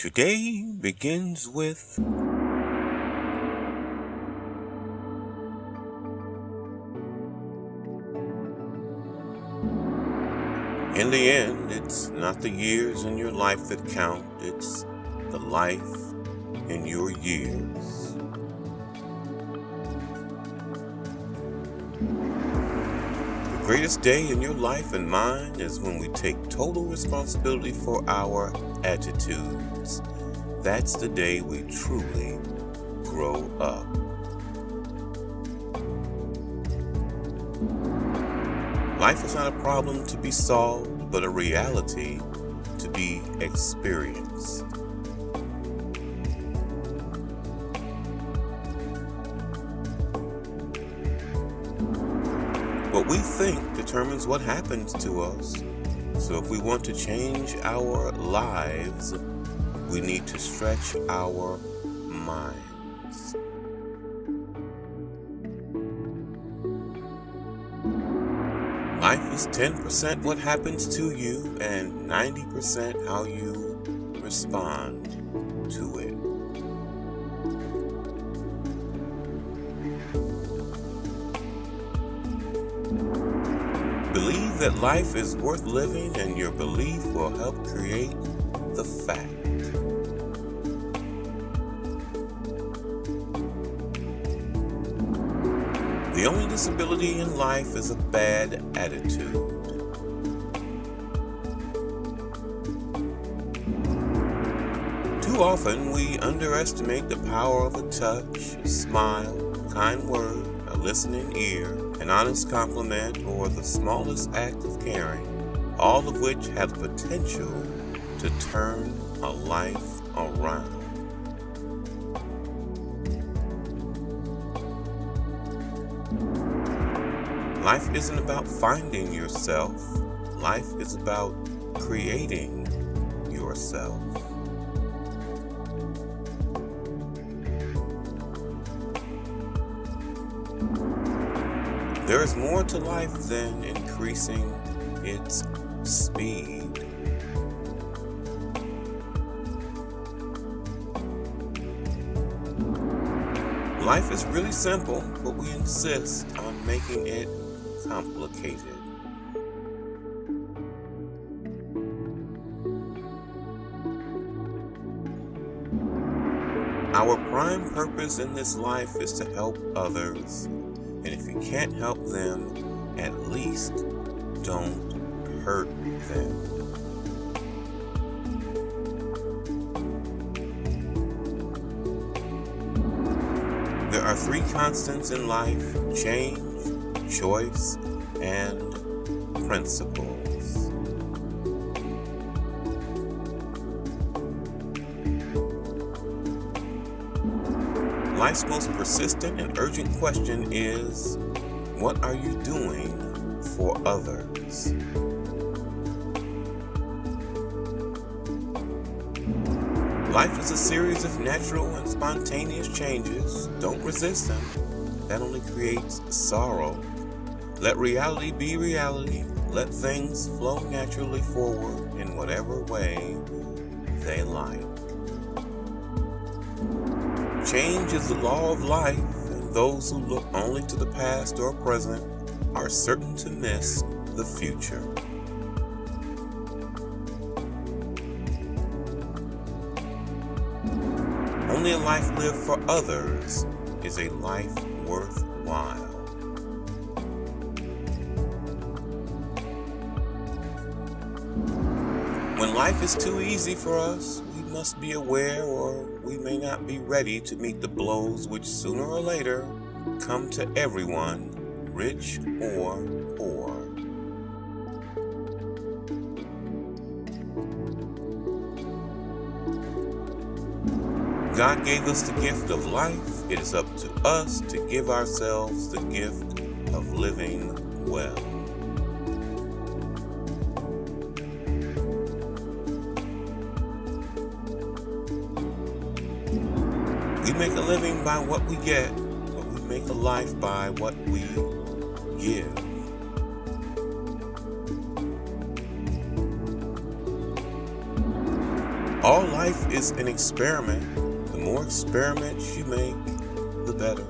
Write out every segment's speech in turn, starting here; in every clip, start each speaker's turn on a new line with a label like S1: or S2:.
S1: Today begins with in the end, it's not the years in your life that count, it's the life in your years. The greatest day in your life and mine is when we take total responsibility for our attitudes. That's the day we truly grow up. Life is not a problem to be solved, but a reality to be experienced. What we think determines what happens to us. So if we want to change our lives, we need to stretch our minds. Life is 10% what happens to you and 90% how you respond to it. Believe that life is worth living, and your belief will help create the fact. The only disability in life is a bad attitude. Too often we underestimate the power of a touch, a smile, a kind word, a listening ear, an honest compliment, or the smallest act of caring, all of which have the potential to turn a life around. Life isn't about finding yourself. Life is about creating yourself. There is more to life than increasing its speed. Life is really simple, but we insist on making it complicated. Our prime purpose in this life is to help others, and if you can't help them, at least don't hurt them. There are three constants in life: change, choice, and principles. Life's most persistent and urgent question is, what are you doing for others? Life is a series of natural and spontaneous changes. Don't resist them. That only creates sorrow. Let reality be reality. Let things flow naturally forward in whatever way they like. Change is the law of life, and those who look only to the past or present are certain to miss the future. Only a life lived for others is a life worthwhile. When life is too easy for us, we must be aware, or we may not be ready to meet the blows which sooner or later come to everyone, rich or poor. God gave us the gift of life. It is up to us to give ourselves the gift of living well. We make a living by what we get, but we make a life by what we give. All life life is an experiment. The more experiments you make, the better.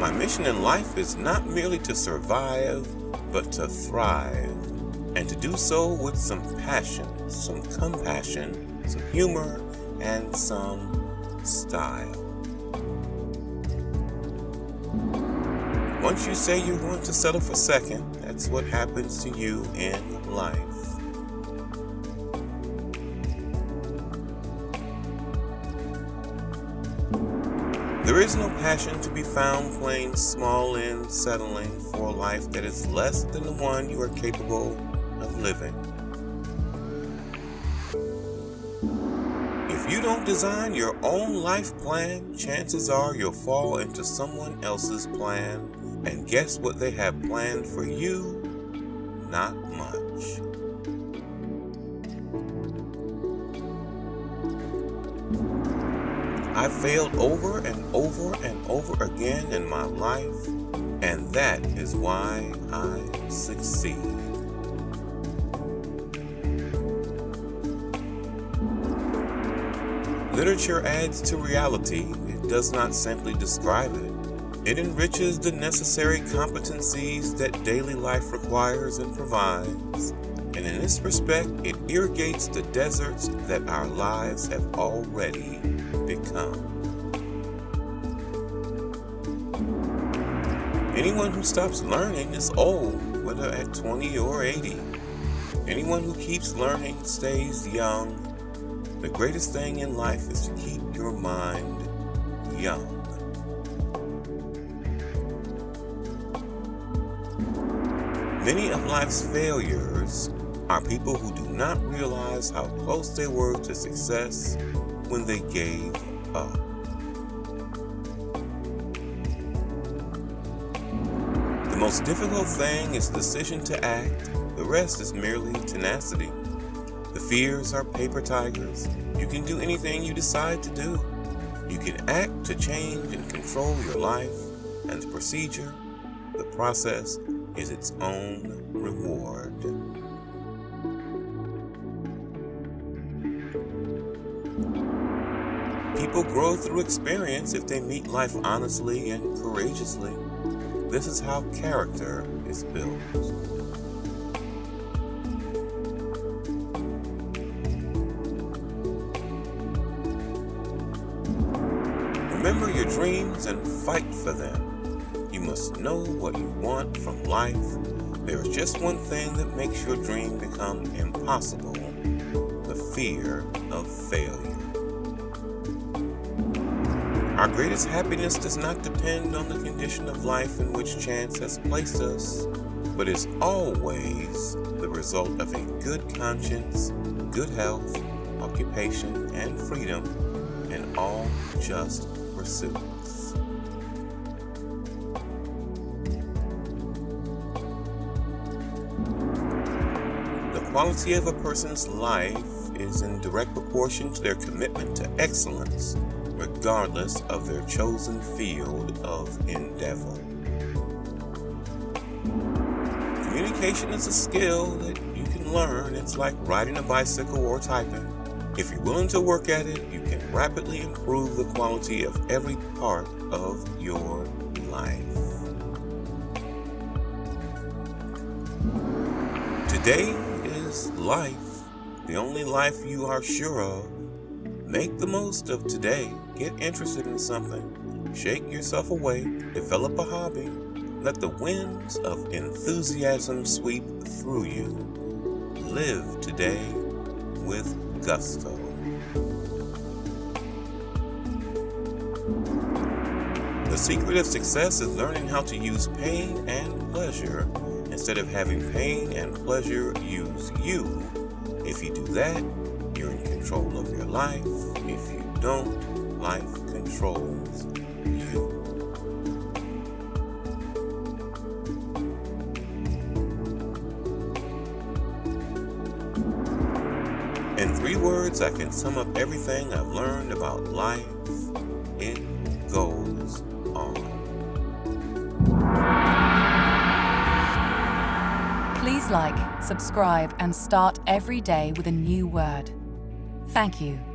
S1: My mission in life is not merely to survive, but to thrive, and to do so with some passion, some compassion, some humor, and some style. Once you say you're going to settle for second, that's what happens to you in life. There is no passion to be found playing small in settling for a life that is less than the one you are capable of living. If you don't design your own life plan, chances are you'll fall into someone else's plan. And guess what they have planned for you? Not much. I've failed over and over and over again in my life, and that is why I succeed. Literature adds to reality. It does not simply describe it. It enriches the necessary competencies that daily life requires and provides. And in this respect, it irrigates the deserts that our lives have already become. Anyone who stops learning is old, whether at 20 or 80. Anyone who keeps learning stays young. The greatest thing in life is to keep your mind young. Many of life's failures are people who do not realize how close they were to success when they gave up. The most difficult thing is the decision to act. The rest is merely tenacity. The fears are paper tigers. You can do anything you decide to do. You can act to change and control your life, and the procedure, the process, is its own reward. People grow through experience if they meet life honestly and courageously. This is how character is built. Remember your dreams and fight for them. You must know what you want from life. There is just one thing that makes your dream become impossible: the fear of failure. Our greatest happiness does not depend on the condition of life in which chance has placed us, but is always the result of a good conscience, good health, occupation, and freedom, and all just pursuits. The quality of a person's life is in direct proportion to their commitment to excellence, regardless of their chosen field of endeavor. Communication is a skill that you can learn. It's like riding a bicycle or typing. If you're willing to work at it, you can rapidly improve the quality of every part of your life. Today is life, the only life you are sure of. Make the most of today. Get interested in something. Shake yourself awake. Develop a hobby. Let the winds of enthusiasm sweep through you. Live today with gusto. The secret of success is learning how to use pain and pleasure instead of having pain and pleasure use you. If you do that, you're in control of your life. If you don't, life controls you. In 3 words, I can sum up everything I've learned about life. It goes on.
S2: Please like, subscribe, and start every day with a new word. Thank you.